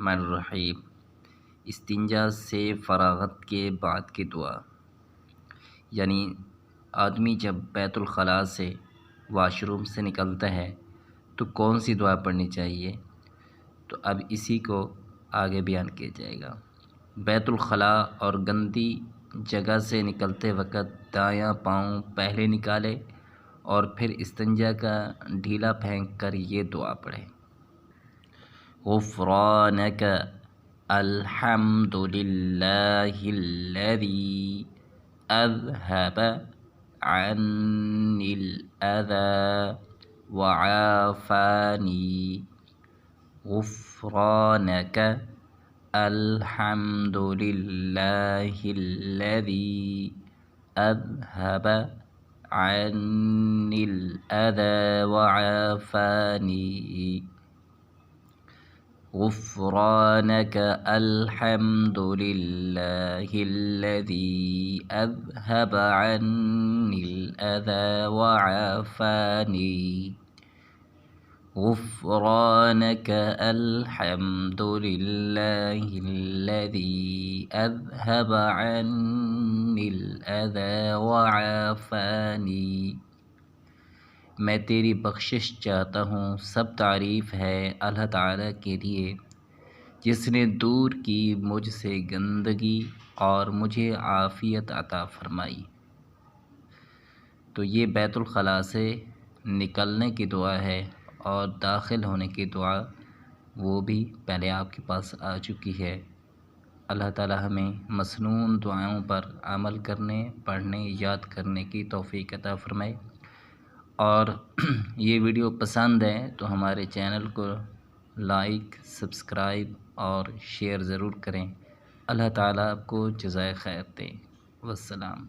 बिस्मिल्लाहिर्रहमानिर्रहीम। इस्तिंजा से फ़राग़त के बाद की दुआ, यानी आदमी जब बैतुल ख़ला से वाशरूम से निकलता है तो कौन सी दुआ पढ़नी चाहिए, तो अब इसी को आगे बयान किया जाएगा। बैतुल ख़ला और गंदी जगह से निकलते वक़्त दायां पाँव पहले निकाले और फिर इस्तिंजा का ढीला फेंक कर ये दुआ पढ़ें। गुफ़रानक अल्हम्दुलिल्लाहिल्लज़ी अज़हब अन्निल अज़ा वआफ़ानी। गुफ़रानक अल्हम्दुलिल्लाहिल्लज़ी अज़हब अन्निल अज़ा वआफ़ानी। गुफ़रानक अल्हम्दुलिल्लाहिल्लज़ी अज़हब अन्निल अज़ा वआफ़ानी। गुफ़रानक अल्हम्दुलिल्लाहिल्लज़ी अज़हब अन्निल अज़ा वआफ़ानी। मैं तेरी बख्शिश चाहता हूँ। सब तारीफ़ है अल्लाह ताला के लिए जिसने दूर की मुझसे गंदगी और मुझे आफ़ियत अता फ़रमाई। तो ये बैतुल ख़ला से निकलने की दुआ है और दाखिल होने की दुआ वो भी पहले आपके पास आ चुकी है। अल्लाह ताला हमें मसनून दुआओं पर अमल करने, पढ़ने, याद करने की तौफ़ीक़ अता फ़रमाए। और ये वीडियो पसंद है तो हमारे चैनल को लाइक, सब्सक्राइब और शेयर ज़रूर करें। अल्लाह ताला आपको जज़ाए खैर दे। वस्सलाम।